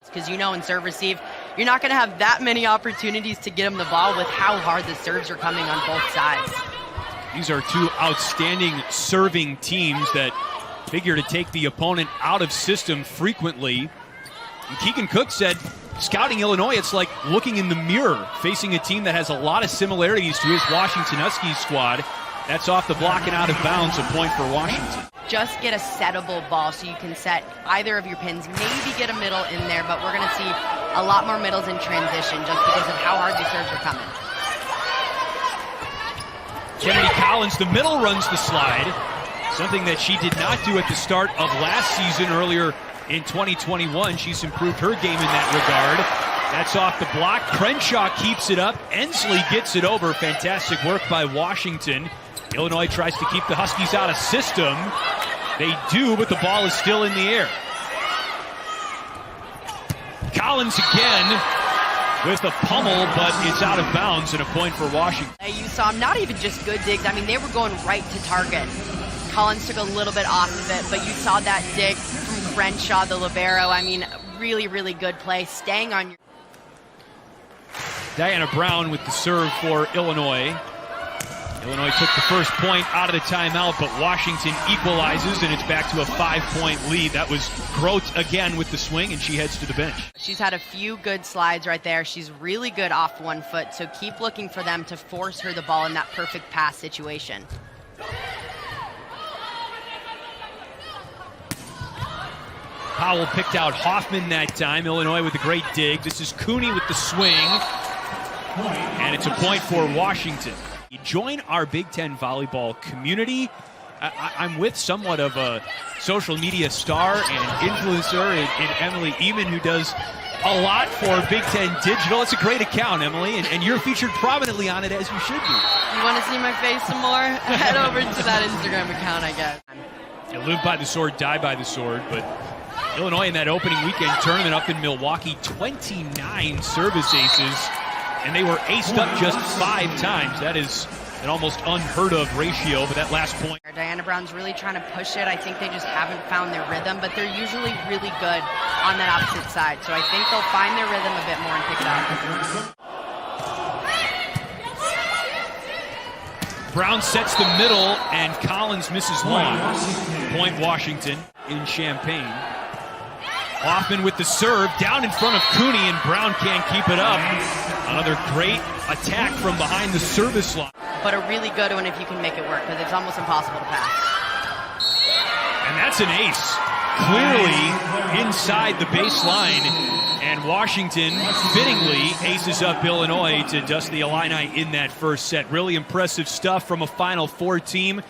Because you know in serve receive, you're not going to have that many opportunities to get them the ball with how hard the serves are coming on both sides. These are two outstanding serving teams that figure to take the opponent out of system frequently. And Keegan Cook said, scouting Illinois, it's like looking in the mirror, facing a team that has a lot of similarities to his Washington Huskies squad. That's off the block and out of bounds, a point for Washington. Just get a settable ball so you can set either of your pins, maybe get a middle in there, but we're going to see a lot more middles in transition just because of how hard the serves are coming. Kennedy Collins, the middle, runs the slide, something that she did not do at the start of last season. Earlier in 2021, she's improved her game in that regard. That's off the block. Crenshaw keeps it up. Ensley gets it over. Fantastic work by Washington. Illinois tries to keep the Huskies out of system. They do, but the ball is still in the air. Collins again with a pummel, but it's out of bounds and a point for Washington. You saw them not even just good digs. I mean, they were going right to target. Collins took a little bit off of it, but you saw that dig from Crenshaw, the libero. I mean, really, really good play. Staying on your... Diana Brown with the serve for Illinois. Illinois took the first point out of the timeout, but Washington equalizes, and it's back to a 5-point lead. That was Grote again with the swing, and she heads to the bench. She's had a few good slides right there. She's really good off one foot, so keep looking for them to force her the ball in that perfect pass situation. Powell picked out Hoffman that time. Illinois with a great dig. This is Cooney with the swing, and it's a point for Washington. Join our Big Ten volleyball community. I'm with somewhat of a social media star and influencer in Emily Eman, who does a lot for Big Ten Digital. It's a great account, Emily, and you're featured prominently on it, as you should be. You want to see my face some more? Head over to that Instagram account, I guess. You live by the sword, die by the sword, but Illinois in that opening weekend tournament up in Milwaukee, 29 service aces. And they were aced up just 5 times. That is an almost unheard of ratio, but that last point. Diana Brown's really trying to push it. I think they just haven't found their rhythm, but they're usually really good on that opposite side. So I think they'll find their rhythm a bit more and pick it up. Brown sets the middle, and Collins misses long. Point Washington in Champaign. Hoffman with the serve, down in front of Cooney, and Brown can't keep it up. Another great attack from behind the service line. But a really good one if you can make it work, because it's almost impossible to pass. And that's an ace. Clearly inside the baseline. And Washington, fittingly, aces up Illinois to dust the Illini in that first set. Really impressive stuff from a Final Four team.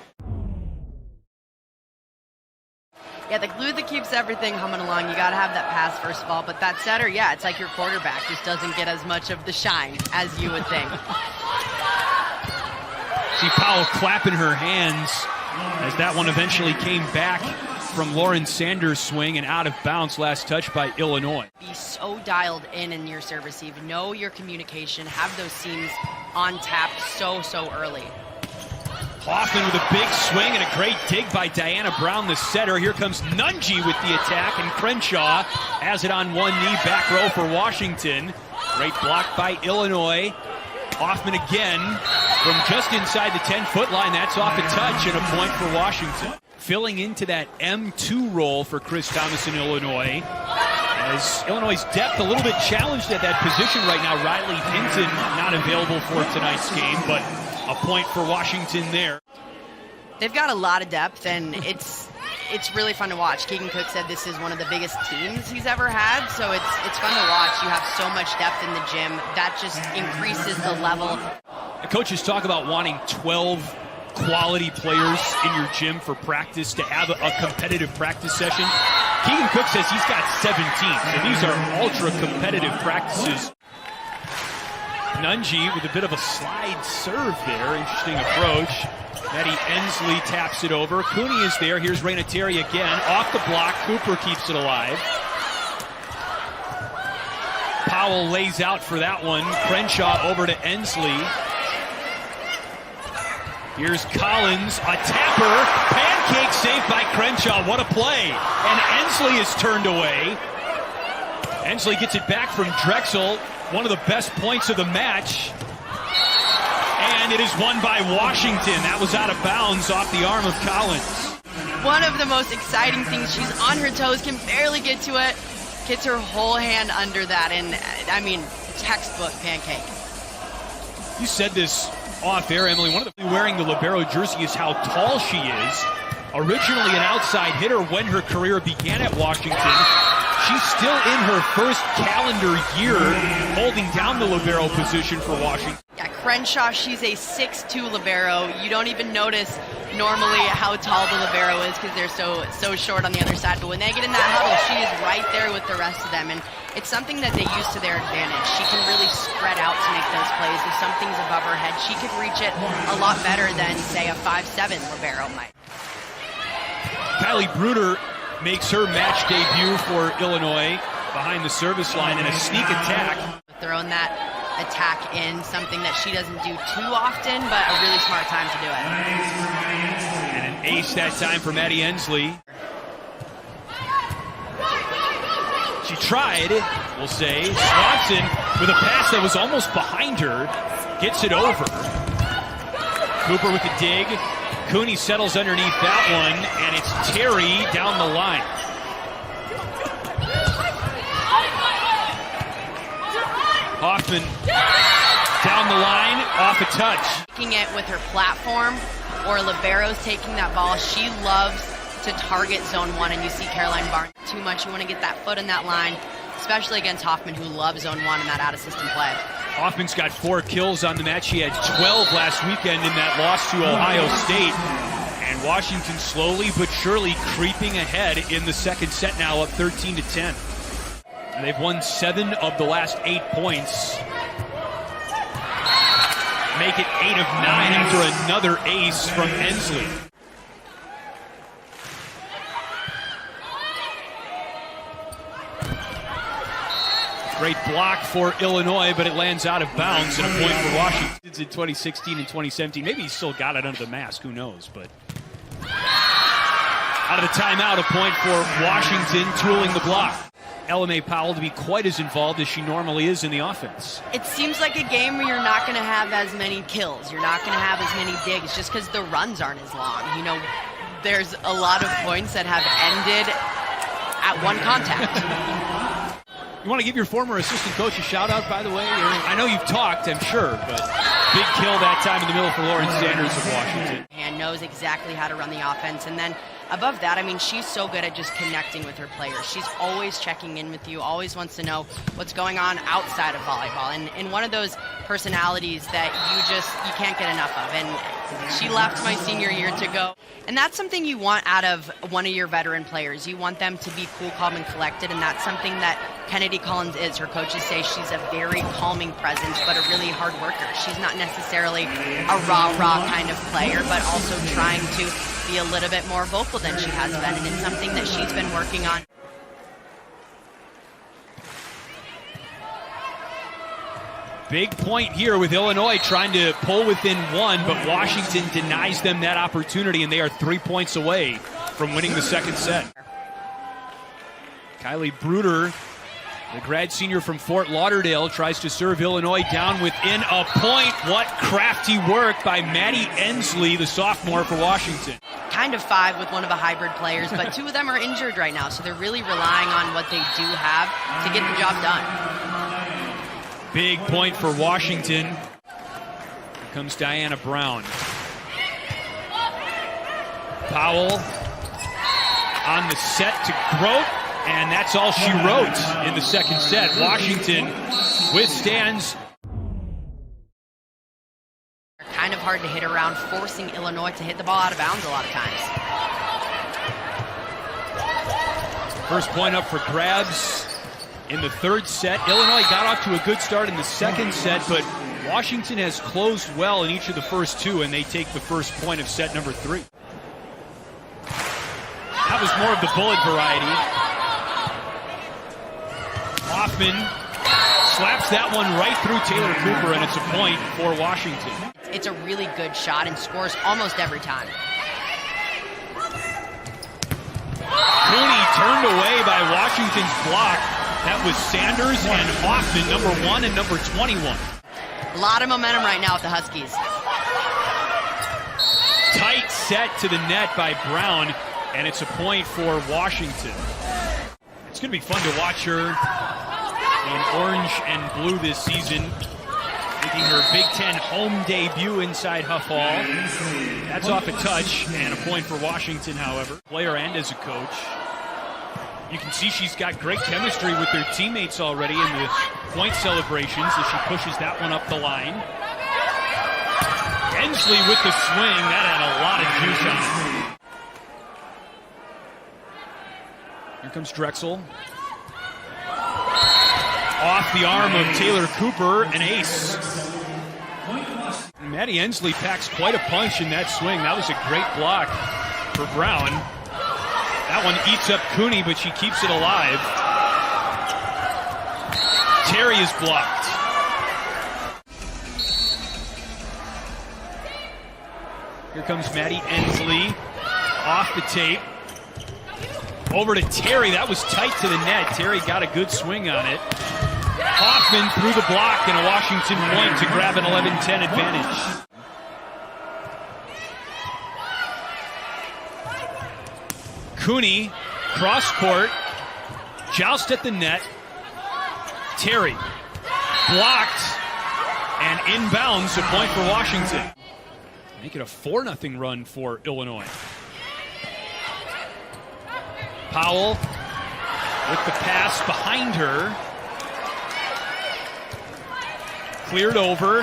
Yeah, the glue that keeps everything humming along, you got to have that pass first of all, but that setter, yeah, it's like your quarterback just doesn't get as much of the shine as you would think. See Powell clapping her hands as that one eventually came back from Lauren Sanders' swing and out of bounds. Last touch by Illinois. Be so dialed in your serve receive. Know your communication. Have those seams on tap so early. Hoffman with a big swing and a great dig by Diana Brown, the setter. Here comes Nunji with the attack, and Crenshaw has it on one knee, back row for Washington. Great block by Illinois. Hoffman again from just inside the 10-foot line. That's off a touch and a point for Washington. Filling into that M2 role for Chris Thomas in Illinois. As Illinois' depth a little bit challenged at that position right now. Riley Hinton not available for tonight's game, but a point for Washington there. They've got a lot of depth, and it's really fun to watch. Keegan Cook said this is one of the biggest teams he's ever had, so it's fun to watch. You have so much depth in the gym. That just increases the level. The coaches talk about wanting 12 quality players in your gym for practice to have a competitive practice session. Keegan Cook says he's got 17, so these are ultra-competitive practices. Nunji with a bit of a slide serve there. Interesting approach. Maddie Ensley taps it over. Cooney is there. Here's Rainateri again. Off the block. Cooper keeps it alive. Powell lays out for that one. Crenshaw over to Ensley. Here's Collins. A tapper. Pancake saved by Crenshaw. What a play. And Ensley is turned away. Ensley gets it back from Drexel, one of the best points of the match. And it is won by Washington. That was out of bounds off the arm of Collins. One of the most exciting things, she's on her toes, can barely get to it, gets her whole hand under that, and I mean, textbook pancake. You said this off air, Emily. One of the wearing the libero jersey is how tall she is. Originally an outside hitter when her career began at Washington. She's still in her first calendar year holding down the libero position for Washington. Yeah, Crenshaw, she's a 6'2" libero. You don't even notice normally how tall the libero is because they're so short on the other side. But when they get in that huddle, she is right there with the rest of them. And it's something that they use to their advantage. She can really spread out to make those plays. If something's above her head, she could reach it a lot better than, say, a 5'7" libero might. Kylie Bruder makes her match debut for Illinois behind the service line in a sneak attack. Throwing that attack in, something that she doesn't do too often, but a really smart time to do it. And an ace that time for Maddie Ensley. She tried, we'll say. Swanson with a pass that was almost behind her, gets it over. Cooper with the dig. Cooney settles underneath that one, and it's Terry down the line. Hoffman down the line, off a touch. Taking it with her platform, or liberos taking that ball, she loves to target zone 1, and you see Caroline Barnes too much. You want to get that foot in that line, especially against Hoffman, who loves zone 1 and that out-of-system play. Hoffman's got 4 kills on the match. She had 12 last weekend in that loss to Ohio State. And Washington slowly but surely creeping ahead in the second set now, up 13-10. And they've won 7 of the last 8 points. Make it 8 of 9 after another ace from Ensley. Great block for Illinois, but it lands out of bounds and a point for Washington. It's in 2016 and 2017. Maybe he still got it under the mask. Who knows? But out of the timeout, a point for Washington, tooling the block. LMA Powell to be quite as involved as she normally is in the offense. It seems like a game where you're not going to have as many kills. You're not going to have as many digs just because the runs aren't as long. You know, there's a lot of points that have ended at one contact. You want to give your former assistant coach a shout-out, by the way? I know you've talked, I'm sure, but big kill that time in the middle for Lauren Sanders of Washington. And knows exactly how to run the offense. And then above that, I mean, she's so good at just connecting with her players. She's always checking in with you, always wants to know what's going on outside of volleyball. And one of those personalities that you can't get enough of. And she left my senior year to go. And that's something you want out of one of your veteran players. You want them to be cool, calm, and collected, and that's something that Kennedy Collins is. Her coaches say she's a very calming presence, but a really hard worker. She's not necessarily a rah-rah kind of player, but also trying to be a little bit more vocal than she has been, and it's something that she's been working on. Big point here with Illinois trying to pull within 1, but Washington denies them that opportunity, and they are 3 points away from winning the second set. Kylie Bruder, the grad senior from Fort Lauderdale, tries to serve Illinois down within a point. What crafty work by Maddie Ensley, the sophomore for Washington. Kind of 5 with one of the hybrid players, but 2 of them are injured right now, so they're really relying on what they do have to get the job done. Big point for Washington. Here comes Diana Brown. Powell on the set to Grote, and that's all she wrote in the second set. Washington withstands. Kind of hard to hit around, forcing Illinois to hit the ball out of bounds a lot of times. First point up for grabs in the third set. Illinois got off to a good start in the second set, but Washington has closed well in each of the first 2, and they take the first point of set number 3. That was more of the bullet variety. Hoffman slaps that one right through Taylor Cooper, and it's a point for Washington. It's a really good shot and scores almost every time. Cooney turned away by Washington's block. That was Sanders and Hoffman, number 1 and number 21. A lot of momentum right now with the Huskies. Tight set to the net by Brown, and it's a point for Washington. It's going to be fun to watch her in orange and blue this season, making her Big Ten home debut inside Huff Hall. That's off a touch, and a point for Washington, however. Player and as a coach. You can see she's got great chemistry with her teammates already in the point celebrations as she pushes that one up the line. Ensley with the swing. That had a lot of juice on it. Here comes Drexel. Off the arm of Taylor Cooper, an ace. Maddie Ensley packs quite a punch in that swing. That was a great block for Brown. That one eats up Cooney, but she keeps it alive. Terry is blocked. Here comes Maddie Ensley off the tape. Over to Terry. That was tight to the net. Terry got a good swing on it. Hoffman through the block, and a Washington point to grab an 11-10 advantage. Cooney, cross court, joust at the net. Terry blocked and inbounds, a point for Washington. Make it a 4-0 run for Illinois. Powell with the pass behind her. Cleared over.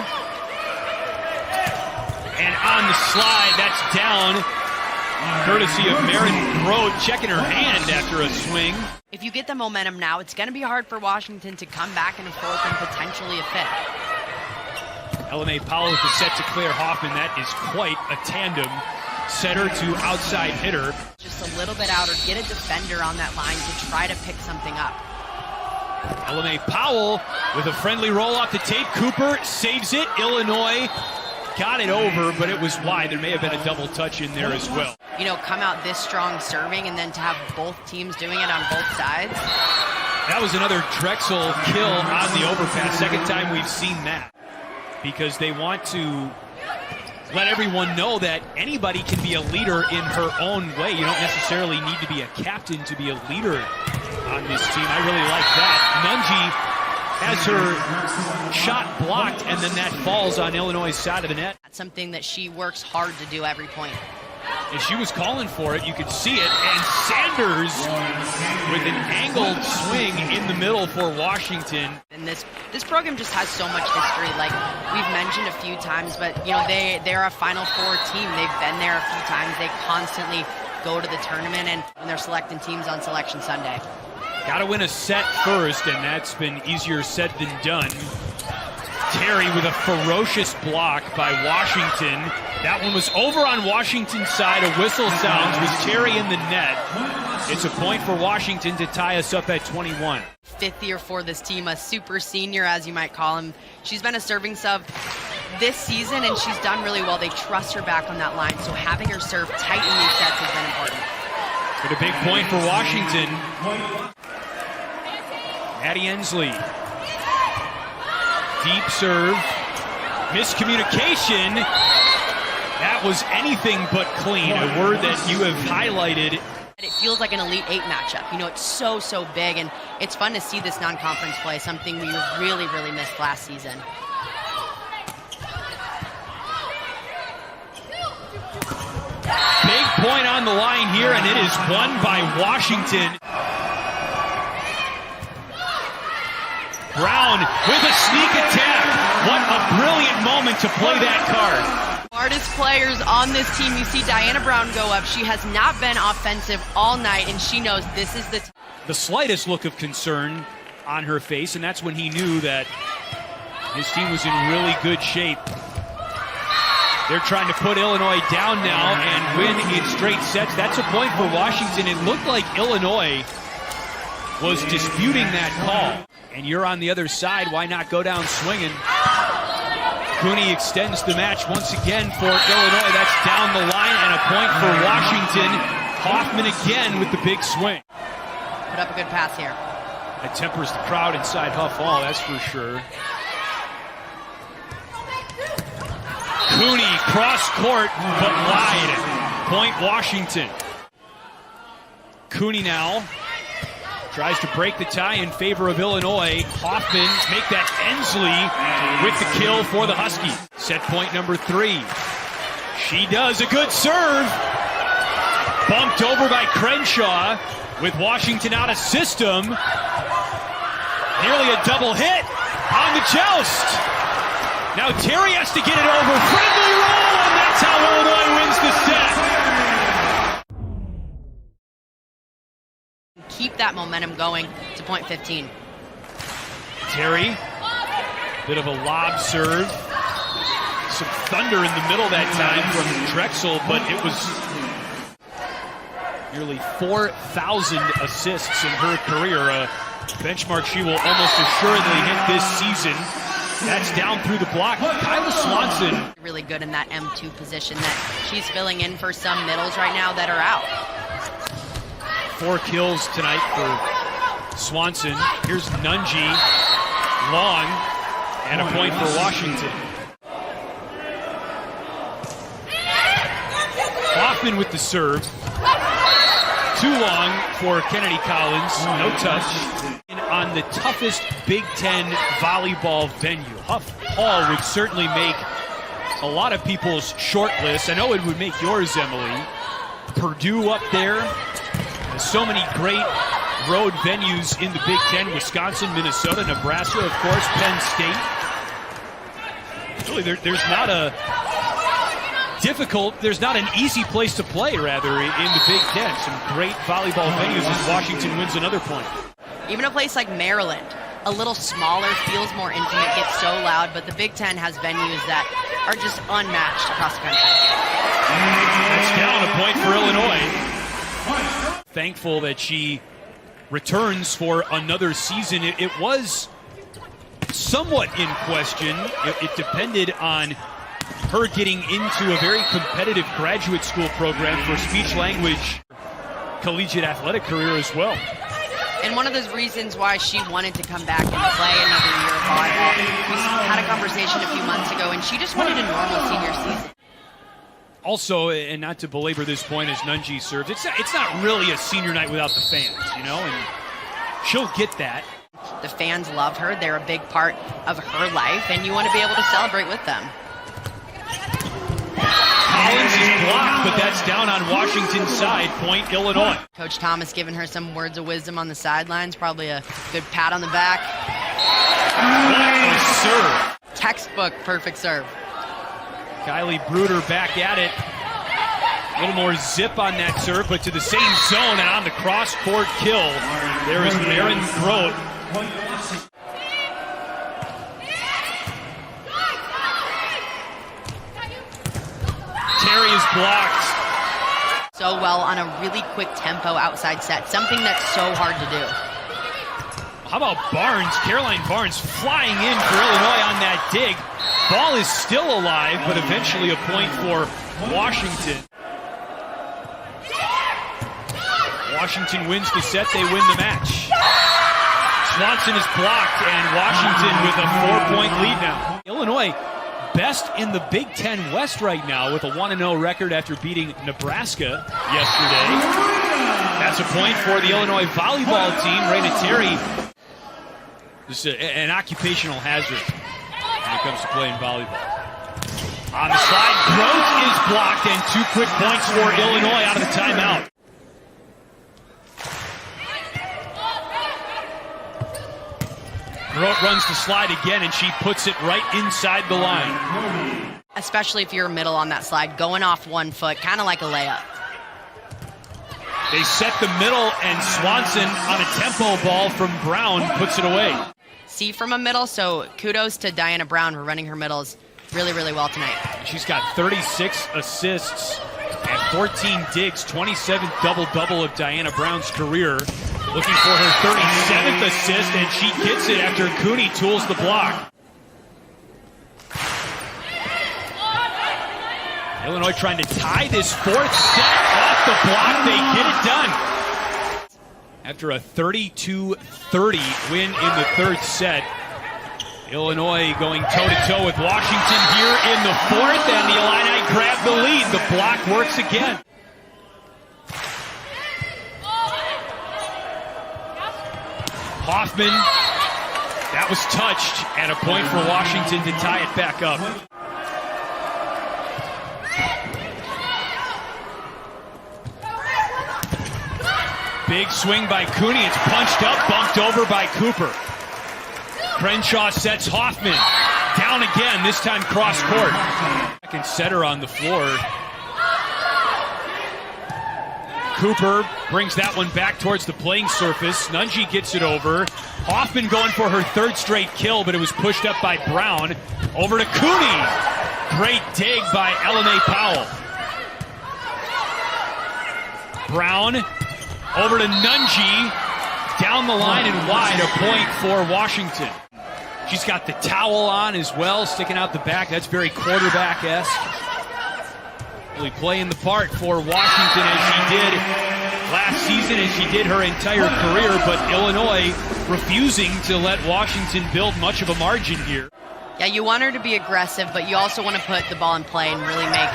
And on the slide, that's down. Courtesy of Marin Broad, checking her hand after a swing. If you get the momentum now, it's going to be hard for Washington to come back and forth and potentially a fifth. LMA Powell with the set to Claire Hoffman. That is quite a tandem. Setter to outside hitter. Just a little bit out, or get a defender on that line to try to pick something up. LMA Powell with a friendly roll off the tape. Cooper saves it. Illinois got it over, but it was wide. There may have been a double touch in there as well. You know, come out this strong serving, and then to have both teams doing it on both sides. That was another Drexel kill on the overpass. Second time we've seen that. Because they want to let everyone know that anybody can be a leader in her own way. You don't necessarily need to be a captain to be a leader on this team. I really like that. Nunji has her shot blocked, and then that falls on Illinois' side of the net. That's something that she works hard to do every point. As she was calling for it, you could see it, and Sanders with an angled swing in the middle for Washington. And this program just has so much history, like we've mentioned a few times, but you know, they're a Final Four team. They've been there a few times. They constantly go to the tournament, and they're selecting teams on Selection Sunday. Got to win a set first, and that's been easier said than done. Terry with a ferocious block by Washington. That one was over on Washington's side. A whistle sounds with Terry in the net. It's a point for Washington to tie us up at 21. Fifth year for this team, a super senior, as you might call him. She's been a serving sub this season, and she's done really well. They trust her back on that line, so having her serve tight in these sets has been important. But a big point for Washington. Maddie Ensley. Deep serve. Miscommunication. That was anything but clean. A word that you have highlighted. It feels like an Elite Eight matchup. You know, it's so big, and it's fun to see this non-conference play, something we really missed last season. Big point on the line here, and it is won by Washington. Brown with a sneak attack. What a brilliant moment to play that card. Smartest players on this team. You see Diana Brown go up. She has not been offensive all night, and she knows this is the slightest look of concern on her face, and that's when he knew that his team was in really good shape. They're trying to put Illinois down now and win in straight sets. That's a point for Washington. It looked like Illinois was disputing that call. And you're on the other side. Why not go down swinging? Cooney extends the match once again for Illinois. That's down the line, and a point for Washington. Hoffman again with the big swing. Put up a good pass here. That tempers the crowd inside Huff Hall, that's for sure. Cooney cross court, but wide. Point Washington. Cooney now tries to break the tie in favor of Illinois. Hoffman make that Ensley with the kill for the Huskies. Set point number 3. She does a good serve. Bumped over by Crenshaw with Washington out of system. Nearly a double hit on the joust. Now Terry has to get it over. Friendly roll, and that's how Illinois wins the set. Keep that momentum going to point 15. Terry, bit of a lob serve. Some thunder in the middle that time from Drexel, but it was nearly 4,000 assists in her career. A benchmark she will almost assuredly hit this season. That's down through the block. Kyla Swanson. Really good in that M2 position that she's filling in for some middles right now that are out. 4 kills tonight for Swanson. Here's Nunji. Long. And a point for Washington. Hoffman with the serve. Too long for Kennedy Collins. No touch. And on the toughest Big Ten volleyball venue. Huff Hall would certainly make a lot of people's short list. I know it would make yours, Emily. Purdue up there. There's so many great road venues in the Big Ten. Wisconsin, Minnesota, Nebraska, of course, Penn State. Really, there's not a there's not an easy place to play, rather, in the Big Ten. Some great volleyball venues as Washington wins another point. Even a place like Maryland, a little smaller, feels more intimate, gets so loud, but the Big Ten has venues that are just unmatched across the country. That's down, a point for Illinois. Thankful that she returns for another season. It was somewhat in question. It depended on her getting into a very competitive graduate school program for speech-language collegiate athletic career as well. And one of those reasons why she wanted to come back and play another year of volleyball. We had a conversation a few months ago, and she just wanted a normal senior season. Also, and not to belabor this point as Nunji serves, it's not really a senior night without the fans, you know, and she'll get that. The fans love her. They're a big part of her life, and you want to be able to celebrate with them. Collins is blocked, but that's down on Washington's side. Point Illinois. Coach Thomas giving her some words of wisdom on the sidelines. Probably a good pat on the back. What a serve. Textbook perfect serve. Kylie Bruder back at it. A little more zip on that serve, but to the same zone and on the cross-court kill. There is Maren Grote. Terry is blocked. So well on a really quick tempo outside set. Something that's so hard to do. How about Barnes? Caroline Barnes flying in for Illinois on that dig. Ball is still alive, but eventually a point for Washington. Washington wins the set, they win the match. Swanson is blocked, and Washington with a 4-point lead now. Illinois best in the Big Ten West right now with a 1-0 record after beating Nebraska yesterday. That's a point for the Illinois volleyball team. Raina Terry, this is an occupational hazard when it comes to playing volleyball. On the slide, Grote is blocked, and 2 quick points for Illinois out of the timeout. Grote runs the slide again, and she puts it right inside the line. Especially if you're middle on that slide, going off 1 foot, kind of like a layup. They set the middle, and Swanson on a tempo ball from Brown puts it away. See from a middle, so kudos to Diana Brown for running her middles really, really well tonight. She's got 36 assists and 14 digs, 27th double-double of Diana Brown's career. Looking for her 37th assist, and she gets it after Cooney tools the block. Illinois trying to tie this 4th set off the block. They get it done. After a 32-30 win in the third set, Illinois going toe-to-toe with Washington here in the fourth, and the Illini grab the lead. The block works again. Hoffman, that was touched, and a point for Washington to tie it back up. Big swing by Cooney. It's punched up, bumped over by Cooper. Crenshaw sets Hoffman. Down again, this time cross court. Second setter on the floor. Cooper brings that one back towards the playing surface. Nunji gets it over. Hoffman going for her third straight kill, but it was pushed up by Brown. Over to Cooney. Great dig by Elena Powell. Brown over to Nunji. Down the line and wide, a point for Washington. She's got the towel on as well, sticking out the back. That's very quarterback-esque. Really playing the part for Washington as she did last season, as she did her entire career, but Illinois refusing to let Washington build much of a margin here. Yeah, you want her to be aggressive, but you also want to put the ball in play and really make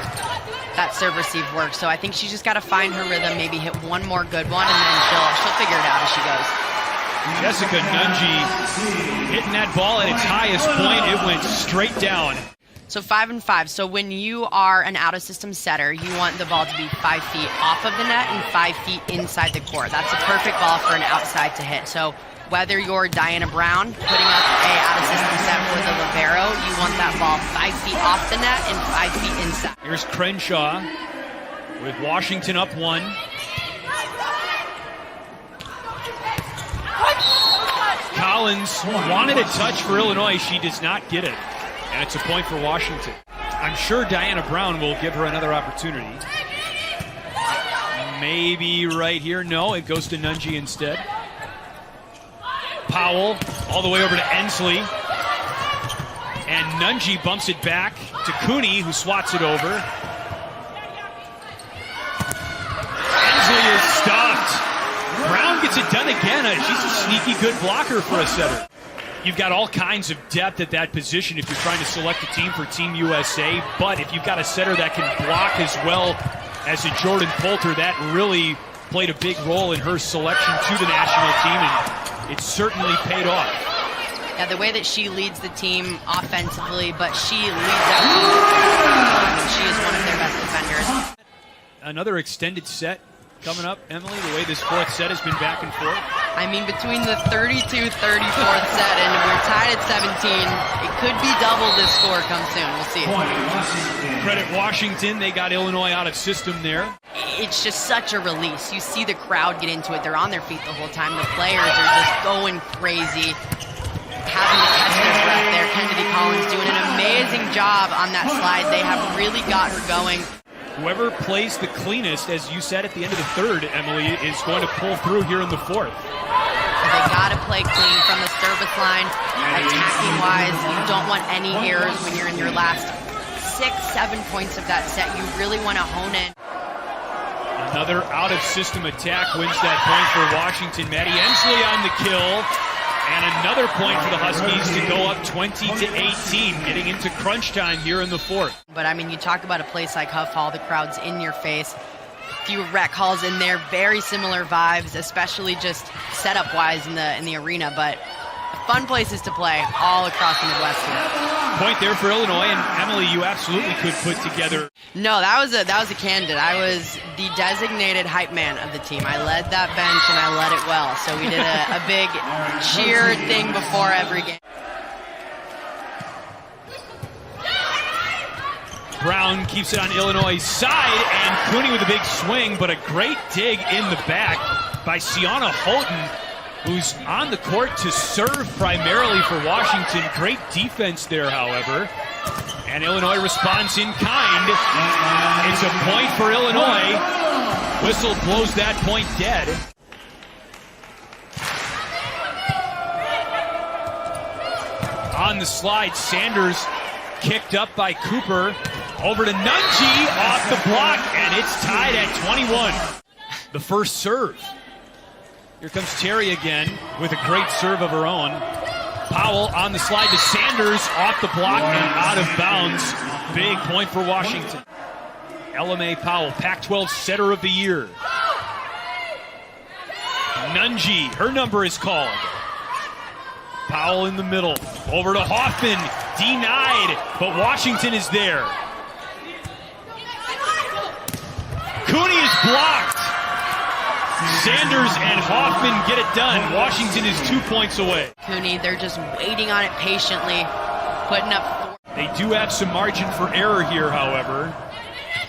that serve receive work. So I think she's just got to find her rhythm, maybe hit one more good one, and then she'll figure it out as she goes. Jessica Nunji hitting that ball at its highest point. It went straight down. So 5-5. So when you are an out-of-system setter, you want the ball to be 5 feet off of the net and 5 feet inside the court. That's a perfect ball for an outside to hit. So whether you're Diana Brown putting up a out-of-system set for the libero, you want that ball 5 feet off the net and 5 feet inside. Here's Crenshaw with Washington up 1. Collins wanted a touch for Illinois. She does not get it. And it's a point for Washington. I'm sure Diana Brown will give her another opportunity. Maybe right here. No, it goes to Nunji instead. Powell all the way over to Ensley. And Nunji bumps it back to Cooney, who swats it over. Ensley is stopped. Brown gets it done again. She's a sneaky good blocker for a setter. You've got all kinds of depth at that position if you're trying to select a team for Team USA, but if you've got a setter that can block as well as a Jordan Poulter, that really played a big role in her selection to the national team, and it certainly paid off. Yeah, the way that she leads the team offensively, but she leads that team defensively. She is one of their best defenders. Another extended set coming up, Emily, the way this fourth set has been back and forth. I mean, between the 32-34 set and we're tied at 17, it could be double this score come soon. We'll see. Credit Washington. They got Illinois out of system there. It's just such a release. You see the crowd get into it. They're on their feet the whole time. The players are just going crazy, having to catch their breath there. Kennedy Collins doing an amazing job on that slide. They have really got her going. Whoever plays the cleanest, as you said at the end of the third, Emily, is going to pull through here in the fourth. They got to play clean from the service line. Attacking-wise, you don't want any errors when you're in your last 6-7 points of that set. You really want to hone in. Another out-of-system attack wins that point for Washington. Maddie Ensley on the kill. And another point for the Huskies to go up 20-18, getting into crunch time here in the fourth. But, I mean, you talk about a place like Huff Hall, the crowd's in your face. A few rec halls in there, very similar vibes, especially just setup-wise in the arena. But fun places to play all across the Midwest here. Point there for Illinois, and Emily, you absolutely could put together. No, that was a candid. I was the designated hype man of the team. I led that bench and I led it well. So we did a big cheer thing before every game. Brown keeps it on Illinois' side, and Cooney with a big swing, but a great dig in the back by Sienna Houghton, who's on the court to serve primarily for Washington. Great defense there, however. And Illinois responds in kind. It's a point for Illinois. Whistle blows that point dead. On the slide, Sanders kicked up by Cooper. Over to Nunji, off the block, and it's tied at 21. The first serve. Here comes Terry again with a great serve of her own. Powell on the slide to Sanders, off the block and out of bounds. Big point for Washington. LMA Powell, Pac-12 Setter of the Year. Nunji, her number is called. Powell in the middle, over to Hoffman, denied, but Washington is there. Cooney is blocked. Sanders and Hoffman get it done. Washington is 2 points away. Cooney, they're just waiting on it patiently, putting up 4. They do have some margin for error here, however.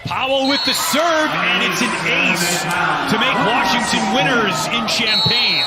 Powell with the serve, and it's an ace to make Washington winners in Champaign.